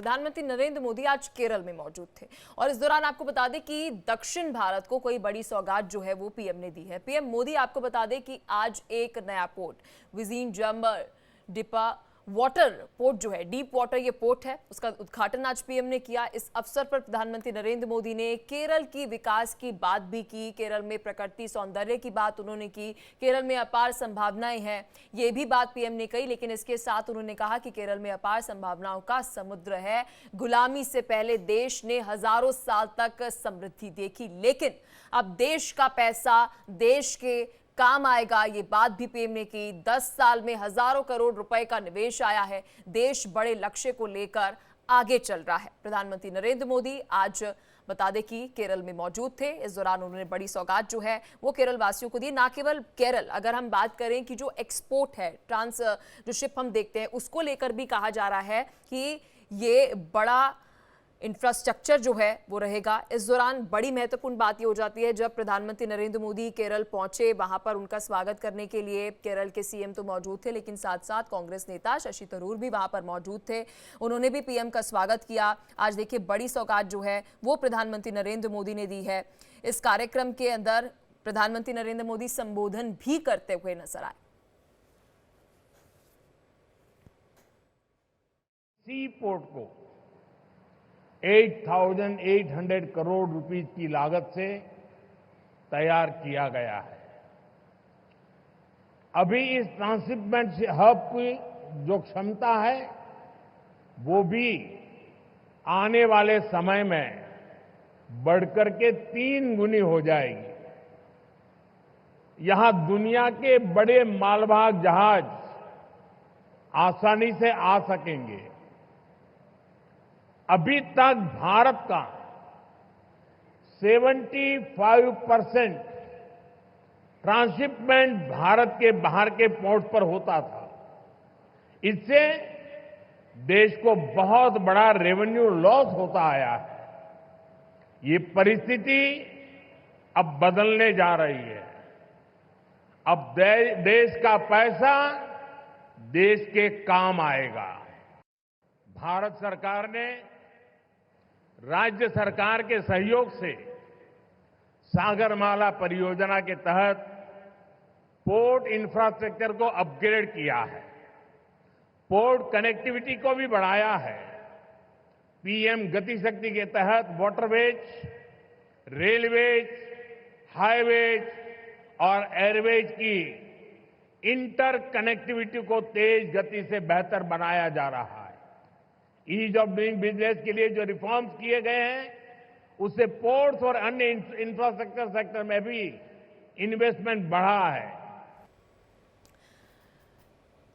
प्रधानमंत्री नरेंद्र मोदी आज केरल में मौजूद थे और इस दौरान आपको बता दें कि दक्षिण भारत को कोई बड़ी सौगात जो है वो पीएम ने दी है। पीएम मोदी आपको बता दें कि आज एक नया पोर्ट विज़िंजबम डिपा वाटर पोर्ट जो है डीप वाटर ये पोर्ट है, उसका उद्घाटन आज पीएम ने किया। इस अवसर पर प्रधानमंत्री नरेंद्र मोदी ने केरल की विकास की बात भी की, केरल में प्रकृति सौंदर्य की बात उन्होंने की, केरल में अपार संभावनाएं हैं ये भी बात पीएम ने कही। लेकिन इसके साथ उन्होंने कहा कि केरल में अपार संभावनाओं का समुद्र है। गुलामी से पहले देश ने हजारों साल तक समृद्धि देखी, लेकिन अब देश का पैसा देश के काम आएगा, ये बात भी पीएम ने की। 10 साल में हजारों करोड़ रुपए का निवेश आया है, देश बड़े लक्ष्य को लेकर आगे चल रहा है। प्रधानमंत्री नरेंद्र मोदी आज बता दें कि केरल में मौजूद थे। इस दौरान उन्होंने बड़ी सौगात जो है वो केरल वासियों को दी। ना केवल केरल, अगर हम बात करें कि जो एक्सपोर्ट है, जो शिप हम देखते हैं उसको लेकर भी कहा जा रहा है कि ये बड़ा इंफ्रास्ट्रक्चर जो है वो रहेगा। इस दौरान बड़ी महत्वपूर्ण बात ये हो जाती है जब प्रधानमंत्री नरेंद्र मोदी केरल पहुंचे, वहां पर उनका स्वागत करने के लिए केरल के सीएम तो मौजूद थे, लेकिन साथ साथ कांग्रेस नेता शशि थरूर भी वहां पर मौजूद थे। उन्होंने भी पीएम का स्वागत किया। आज देखिए बड़ी सौगात जो है वो प्रधानमंत्री नरेंद्र मोदी ने दी है। इस कार्यक्रम के अंदर प्रधानमंत्री नरेंद्र मोदी संबोधन भी करते हुए नजर आए। सी पोर्ट को 8,800 करोड़ रुपीस की लागत से तैयार किया गया है। अभी इस ट्रांसशिपमेंट हब की जो क्षमता है वो भी आने वाले समय में बढ़कर के 3 गुनी हो जाएगी। यहां दुनिया के बड़े मालवाहक जहाज आसानी से आ सकेंगे। अभी तक भारत का 75% ट्रांसशिपमेंट भारत के बाहर के पोर्ट पर होता था। इससे देश को बहुत बड़ा रेवेन्यू लॉस होता आया है। ये परिस्थिति अब बदलने जा रही है। अब देश का पैसा देश के काम आएगा। भारत सरकार ने राज्य सरकार के सहयोग से सागरमाला परियोजना के तहत पोर्ट इंफ्रास्ट्रक्चर को अपग्रेड किया है, पोर्ट कनेक्टिविटी को भी बढ़ाया है। पीएम गति शक्ति के तहत वाटरवेज, रेलवेज, हाईवेज और एयरवेज की इंटर कनेक्टिविटी को तेज गति से बेहतर बनाया जा रहा है। ईज ऑफ डूइंग बिजनेस के लिए जो रिफॉर्म्स किए गए हैं उससे पोर्ट्स और अन्य इंफ्रास्ट्रक्चर सेक्टर में भी इन्वेस्टमेंट बढ़ा है।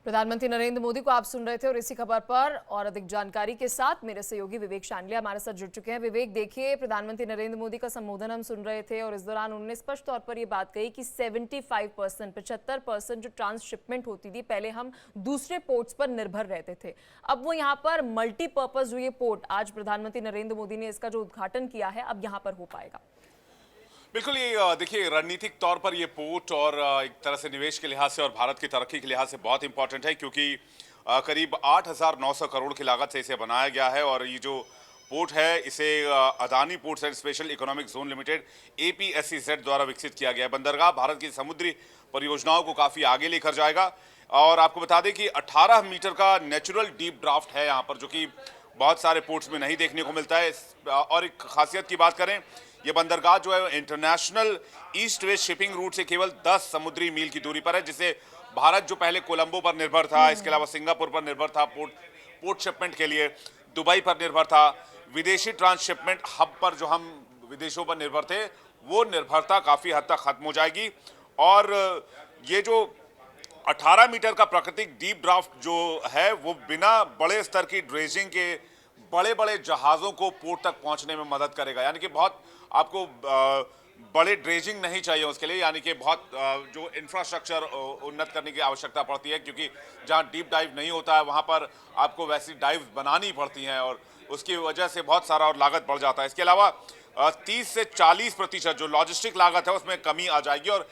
प्रधानमंत्री नरेंद्र मोदी को आप सुन रहे थे और इसी खबर पर और अधिक जानकारी के साथ मेरे सहयोगी विवेक शांडिलिया हमारे साथ जुड़ चुके हैं। विवेक, देखिए प्रधानमंत्री नरेंद्र मोदी का संबोधन हम सुन रहे थे और इस दौरान उन्होंने स्पष्ट तौर पर यह बात कही कि 75% जो ट्रांसशिपमेंट होती थी पहले हम दूसरे पोर्ट्स पर निर्भर रहते थे, अब वो यहाँ पर मल्टीपर्पज जो ये पोर्ट आज प्रधानमंत्री नरेंद्र मोदी ने इसका जो उद्घाटन किया है अब यहाँ पर हो पाएगा। बिल्कुल, ये देखिए रणनीतिक तौर पर ये पोर्ट और एक तरह से निवेश के लिहाज से और भारत की तरक्की के लिहाज से बहुत इंपॉर्टेंट है, क्योंकि करीब 8,900 करोड़ की लागत से इसे बनाया गया है। और ये जो पोर्ट है इसे Adani ports and special economic zone limited APSEZ द्वारा विकसित किया गया है। बंदरगाह भारत की समुद्री परियोजनाओं को काफी आगे लेकर जाएगा। और आपको बता दें कि 18 मीटर का नेचुरल डीप ड्राफ्ट है यहाँ पर, जो कि बहुत सारे पोर्ट्स में नहीं देखने को मिलता है। और एक खासियत की बात करें, ये बंदरगाह जो है international east west shipping root से केवल 10 समुद्री मील की दूरी पर है, जिससे भारत जो पहले कोलंबो पर निर्भर था, इसके अलावा सिंगापुर पर निर्भर था पोर्ट शिपमेंट के लिए, दुबई पर निर्भर था, विदेशी ट्रांसशिपमेंट हब पर जो हम विदेशों पर निर्भर थे, वो निर्भरता काफी हद तक खत्म हो जाएगी। और ये जो 18 मीटर का प्राकृतिक डीप ड्राफ्ट जो है वो बिना बड़े स्तर की ड्रेजिंग के बड़े बड़े जहाजों को पोर्ट तक पहुंचने में मदद करेगा। यानी कि बहुत आपको बड़े ड्रेजिंग नहीं चाहिए उसके लिए, यानी कि बहुत जो इंफ्रास्ट्रक्चर उन्नत करने की आवश्यकता पड़ती है, क्योंकि जहां डीप डाइव नहीं होता है वहां पर आपको वैसी डाइव बनानी पड़ती हैं और उसकी वजह से बहुत सारा और लागत बढ़ जाता है। इसके अलावा 30 से 40% जो लॉजिस्टिक लागत है उसमें कमी आ जाएगी और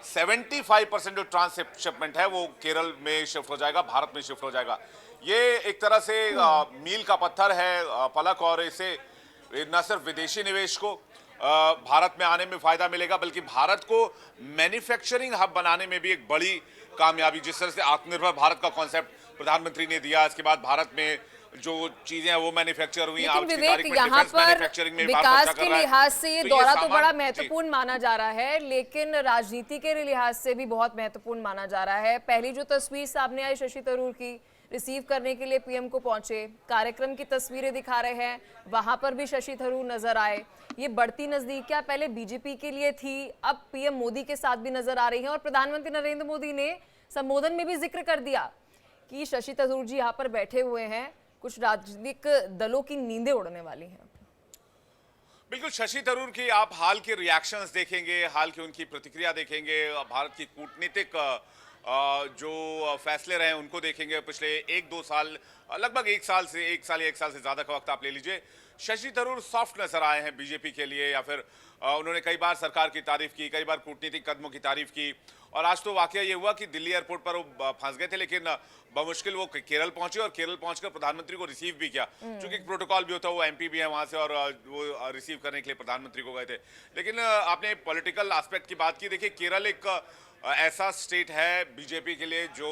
75% जो ट्रांसशिपमेंट है वो केरल में शिफ्ट हो जाएगा, भारत में शिफ्ट हो जाएगा। ये एक तरह से मील का पत्थर है पलक, और इससे न सिर्फ विदेशी निवेश को भारत में आने में फायदा मिलेगा, बल्कि भारत को मैन्युफैक्चरिंग हब बनाने में भी एक बड़ी कामयाबी, जिस तरह से आत्मनिर्भर भारत का कॉन्सेप्ट प्रधानमंत्री ने दिया, इसके बाद भारत में जो चीजें हैं वो मैन्युफैक्चर हुई। लेकिन विवेक, यहाँ पर विकास के लिहाज से ये दौरा तो बड़ा महत्वपूर्ण माना जा रहा है, लेकिन राजनीति के लिहाज से भी बहुत महत्वपूर्ण माना जा रहा है। पहली जो तस्वीर सामने आई शशि थरूर की, रिसीव करने के लिए पीएम को पहुंचे, कार्यक्रम की तस्वीरें दिखा रहे हैं, वहां पर भी शशि थरूर नजर आए। ये बढ़ती नजदीकियां पहले बीजेपी के लिए थी, अब पीएम मोदी के साथ भी नजर आ रही हैं, और प्रधानमंत्री नरेंद्र मोदी ने संबोधन में भी जिक्र कर दिया कि शशि थरूर जी यहाँ पर बैठे हुए हैं, कुछ राजनीतिक दलों की नींदें उड़ने वाली हैं। बिल्कुल, शशि थरूर की आप हाल के रिएक्शंस देखेंगे, हाल की उनकी प्रतिक्रिया देखेंगे, भारत की कूटनीतिक जो फैसले रहे उनको देखेंगे पिछले 1-2 साल, लगभग एक साल से ज्यादा का वक्त आप ले लीजिए। शशि थरूर सॉफ्ट नजर आए हैं बीजेपी के लिए, या फिर उन्होंने कई बार सरकार की तारीफ की, कई बार कूटनीतिक कदमों की तारीफ की, और आज तो वाकया ये हुआ कि दिल्ली एयरपोर्ट पर वो फंस गए थे, लेकिन बमुश्किल वो केरल पहुंचे, और केरल पहुंचकर प्रधानमंत्री को रिसीव भी किया, क्योंकि एक प्रोटोकॉल भी होता है, वो एमपी भी है वहां से, और वो रिसीव करने के लिए प्रधानमंत्री को गए थे। लेकिन आपने पॉलिटिकल एस्पेक्ट की बात की, देखिए केरल एक ऐसा स्टेट है बीजेपी के लिए जो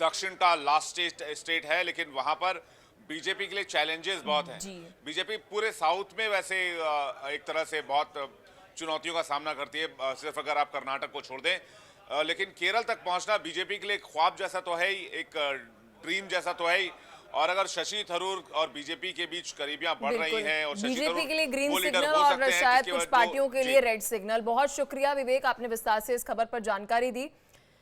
दक्षिण का लास्ट स्टेट है, लेकिन वहां पर बीजेपी के लिए चैलेंजेस बहुत हैं। बीजेपी पूरे साउथ में वैसे एक तरह से बहुत चुनौतियों का सामना करती है, सिर्फ अगर आप कर्नाटक को छोड़ दें, लेकिन केरल तक पहुंचना बीजेपी के लिए एक ख्वाब जैसा तो है ही, एक ड्रीम जैसा तो है ही। और अगर शशि थरूर और बीजेपी के बीच करीबियां बढ़ रही हैं, और बीजेपी के लिए ग्रीन सिग्नल और शायद कुछ पार्टियों के लिए रेड सिग्नल। बहुत शुक्रिया विवेक, आपने विस्तार से इस खबर पर जानकारी दी।